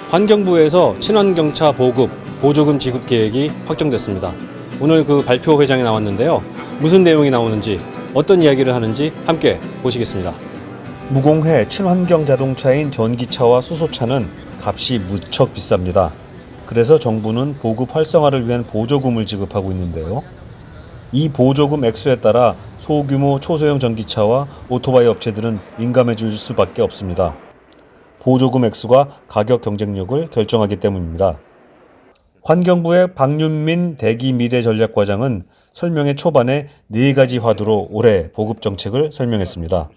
환경부에서 친환경차 보급, 보조금 지급 계획이 확정됐습니다. 오늘 그 발표 회장에 나왔는데요. 무슨 내용이 나오는지, 어떤 이야기를 하는지 함께 보시겠습니다. 무공해 친환경 자동차인 전기차와 수소차는 값이 무척 비쌉니다. 그래서 정부는 보급 활성화를 위한 보조금을 지급하고 있는데요. 이 보조금 액수에 따라 소규모 초소형 전기차와 오토바이 업체들은 민감해질 수밖에 없습니다. 보조금 액수가 가격 경쟁력을 결정하기 때문입니다. 환경부의 박윤민 대기미래전략과장은 설명회 초반에 4가지 화두로 올해 보급 정책을 설명했습니다.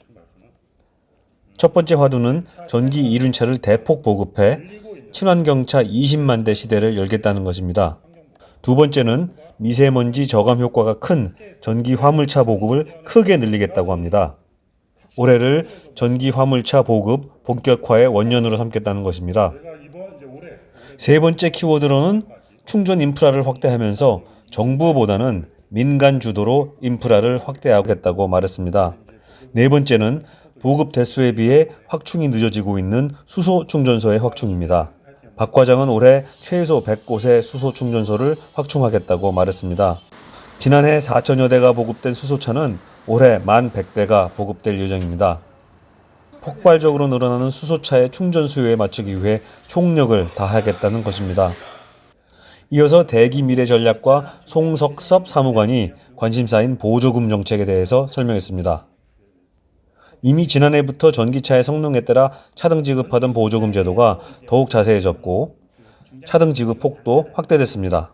첫 번째 화두는 전기 이륜차를 대폭 보급해 친환경차 20만 대 시대를 열겠다는 것입니다. 두 번째는 미세먼지 저감 효과가 큰 전기 화물차 보급을 크게 늘리겠다고 합니다. 올해를 전기 화물차 보급 본격화의 원년으로 삼겠다는 것입니다. 세 번째 키워드로는 충전 인프라를 확대하면서 정부보다는 민간 주도로 인프라를 확대하겠다고 말했습니다. 네 번째는 보급 대수에 비해 확충이 늦어지고 있는 수소 충전소의 확충입니다. 박 과장은 올해 최소 100곳의 수소 충전소를 확충하겠다고 말했습니다. 지난해 4천여 대가 보급된 수소차는 올해 11,100대가 보급될 예정입니다. 폭발적으로 늘어나는 수소차의 충전 수요에 맞추기 위해 총력을 다하겠다는 것입니다. 이어서 대기미래전략과 송석섭 사무관이 관심사인 보조금 정책에 대해서 설명했습니다. 이미 지난해부터 전기차의 성능에 따라 차등 지급하던 보조금 제도가 더욱 자세해졌고 차등 지급 폭도 확대됐습니다.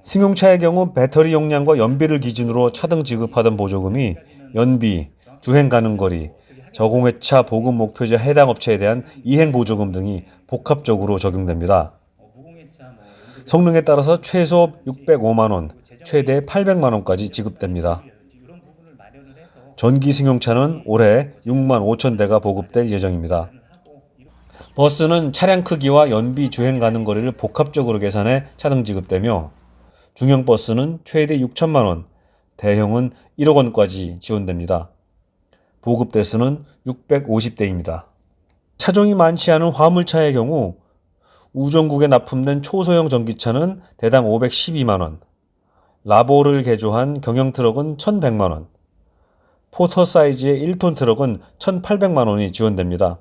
승용차의 경우 배터리 용량과 연비를 기준으로 차등 지급하던 보조금이 연비, 주행 가능 거리, 저공해차 보급 목표자 해당 업체에 대한 이행 보조금 등이 복합적으로 적용됩니다. 성능에 따라서 최소 605만 원, 최대 800만 원까지 지급됩니다. 전기 승용차는 올해 6만 5천 대가 보급될 예정입니다. 버스는 차량 크기와 연비 주행 가능 거리를 복합적으로 계산해 차등 지급되며 중형 버스는 최대 6천만 원, 대형은 1억 원까지 지원됩니다. 보급 대수는 650대입니다. 차종이 많지 않은 화물차의 경우 우정국에 납품된 초소형 전기차는 대당 512만 원, 라보를 개조한 경형 트럭은 1,100만 원, 포터 사이즈의 1톤 트럭은 1,800만 원이 지원됩니다.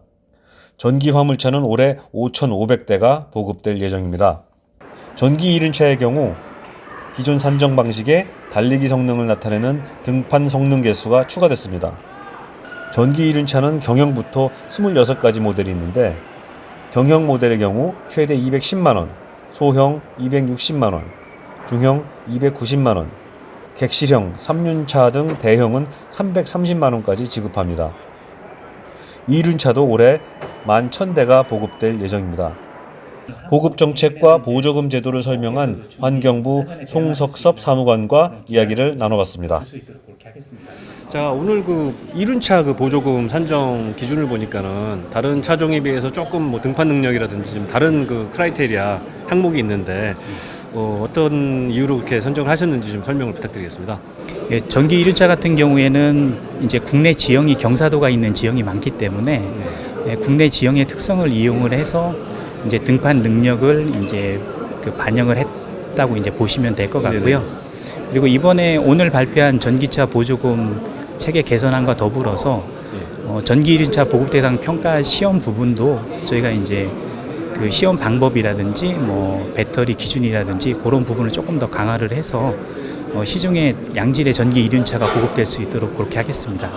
전기 화물차는 올해 5,500대가 보급될 예정입니다. 전기 이륜차의 경우 기존 산정 방식의 달리기 성능을 나타내는 등판 성능 계수가 추가됐습니다. 전기 이륜차는 경형부터 26가지 모델이 있는데 경형 모델의 경우 최대 210만 원, 소형 260만 원, 중형 290만 원, 객실형 3륜차 등 대형은 330만 원까지 지급합니다. 이륜차도 올해 11,000대가 보급될 예정입니다. 보급 정책과 보조금 제도를 설명한 환경부 송석섭 사무관과 이야기를 나눠봤습니다. 자, 오늘 그 이륜차 그 보조금 산정 기준을 보니까는 다른 차종에 비해서 조금 뭐 등판 능력이라든지 좀 다른 그 크라이테리아 항목이 있는데 어떤 이유로 그렇게 선정을 하셨는지 좀 설명을 부탁드리겠습니다. 예, 전기 이륜차 같은 경우에는 이제 국내 지형이 경사도가 있는 지형이 많기 때문에 국내 지형의 특성을 이용을 해서 이제 등판 능력을 이제 그 반영을 했다고 이제 보시면 될 것 같고요. 그리고 이번에 오늘 발표한 전기차 보조금 체계 개선안과 더불어서 전기 이륜차 보급 대상 평가 시험 부분도 저희가 이제 그 시험 방법이라든지 뭐 배터리 기준이라든지 그런 부분을 조금 더 강화를 해서 시중에 양질의 전기 이륜차가 보급될 수 있도록 그렇게 하겠습니다.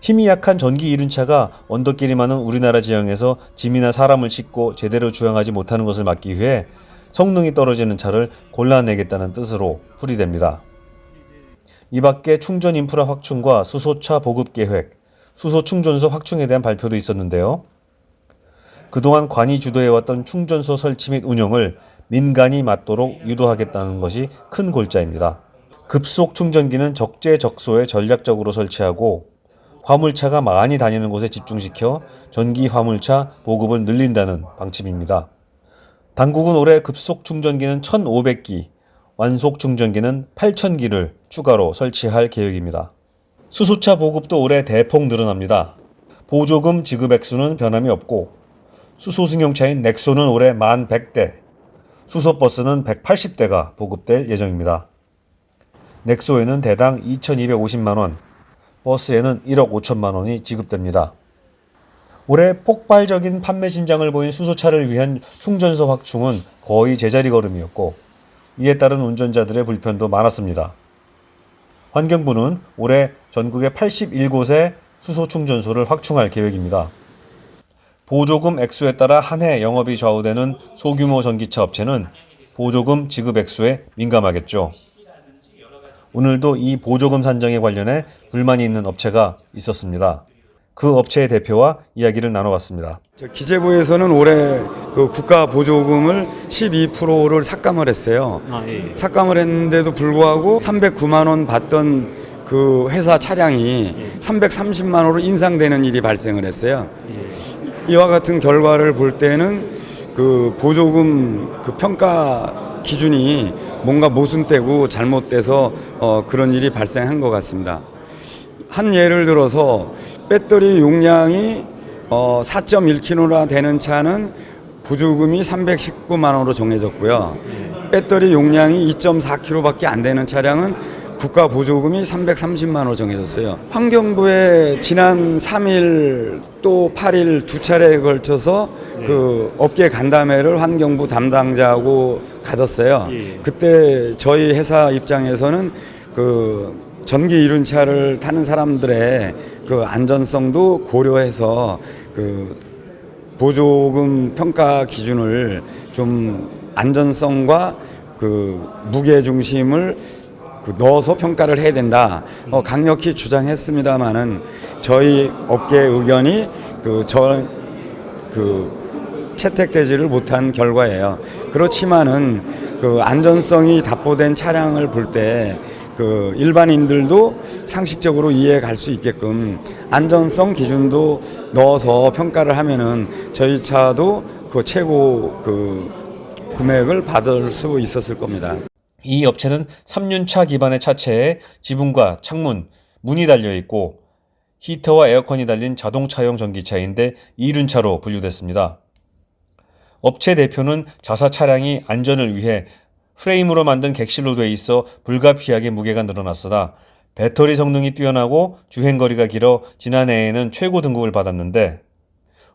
힘이 약한 전기 이륜차가 언덕길이 많은 우리나라 지형에서 짐이나 사람을 싣고 제대로 주행하지 못하는 것을 막기 위해 성능이 떨어지는 차를 골라내겠다는 뜻으로 풀이됩니다. 이 밖에 충전 인프라 확충과 수소차 보급 계획, 수소 충전소 확충에 대한 발표도 있었는데요. 그동안 관이 주도해왔던 충전소 설치 및 운영을 민간이 맡도록 유도하겠다는 것이 큰 골자입니다. 급속 충전기는 적재적소에 전략적으로 설치하고 화물차가 많이 다니는 곳에 집중시켜 전기 화물차 보급을 늘린다는 방침입니다. 당국은 올해 급속 충전기는 1,500기, 완속 충전기는 8,000기를 추가로 설치할 계획입니다. 수소차 보급도 올해 대폭 늘어납니다. 보조금 지급 액수는 변함이 없고 수소 승용차인 넥소는 올해 1,100대, 수소버스는 180대가 보급될 예정입니다. 넥소에는 대당 2,250만원, 버스에는 1억 5천만원이 지급됩니다. 올해 폭발적인 판매 신장을 보인 수소차를 위한 충전소 확충은 거의 제자리 걸음이었고 이에 따른 운전자들의 불편도 많았습니다. 환경부는 올해 전국의 81곳에 수소 충전소를 확충할 계획입니다. 보조금 액수에 따라 한 해 영업이 좌우되는 소규모 전기차 업체는 보조금 지급 액수에 민감하겠죠. 오늘도 이 보조금 산정에 관련해 불만이 있는 업체가 있었습니다. 그 업체의 대표와 이야기를 나눠봤습니다. 기재부에서는 올해 그 국가 보조금을 12%를 삭감을 했어요. 삭감을 했는데도 불구하고 309만 원 받던 그 회사 차량이 330만 원으로 인상되는 일이 발생을 했어요. 이와 같은 결과를 볼 때는 그 보조금 그 평가 기준이 뭔가 모순되고 잘못돼서 그런 일이 발생한 것 같습니다. 한 예를 들어서 배터리 용량이 4.1kg나 되는 차는 보조금이 319만 원으로 정해졌고요. 배터리 용량이 2.4kg밖에 안 되는 차량은 국가 보조금이 330만 원 정해졌어요. 환경부에 지난 3일 또 8일 두 차례에 걸쳐서 그 업계 간담회를 환경부 담당자하고 가졌어요. 그때 저희 회사 입장에서는 그 전기 이륜차를 타는 사람들의 그 안전성도 고려해서 그 보조금 평가 기준을 좀 안전성과 그 무게 중심을 넣어서 평가를 해야 된다. 강력히 주장했습니다만은 저희 업계 의견이 채택되지를 못한 결과예요. 그렇지만은 그 안전성이 답보된 차량을 볼 때 그 일반인들도 상식적으로 이해해 갈 수 있게끔 안전성 기준도 넣어서 평가를 하면은 저희 차도 그 최고 그 금액을 받을 수 있었을 겁니다. 이 업체는 3륜차 기반의 차체에 지붕과 창문, 문이 달려있고 히터와 에어컨이 달린 자동차용 전기차인데 2륜차로 분류됐습니다. 업체 대표는 자사 차량이 안전을 위해 프레임으로 만든 객실로 돼 있어 불가피하게 무게가 늘어났으나 배터리 성능이 뛰어나고 주행거리가 길어 지난해에는 최고 등급을 받았는데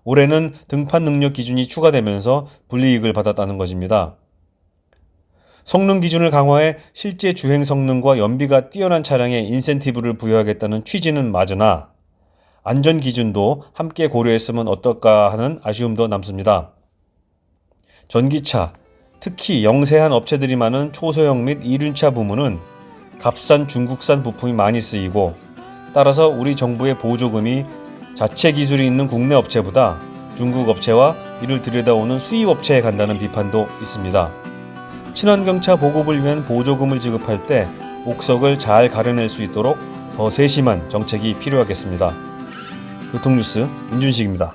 올해는 등판 능력 기준이 추가되면서 불이익을 받았다는 것입니다. 성능 기준을 강화해 실제 주행 성능과 연비가 뛰어난 차량에 인센티브를 부여하겠다는 취지는 맞으나 안전 기준도 함께 고려했으면 어떨까 하는 아쉬움도 남습니다. 전기차, 특히 영세한 업체들이 많은 초소형 및 이륜차 부문은 값싼 중국산 부품이 많이 쓰이고 따라서 우리 정부의 보조금이 자체 기술이 있는 국내 업체보다 중국 업체와 이를 들여다오는 수입 업체에 간다는 비판도 있습니다. 친환경차 보급을 위한 보조금을 지급할 때 옥석을 잘 가려낼 수 있도록 더 세심한 정책이 필요하겠습니다. 교통뉴스 임준식입니다.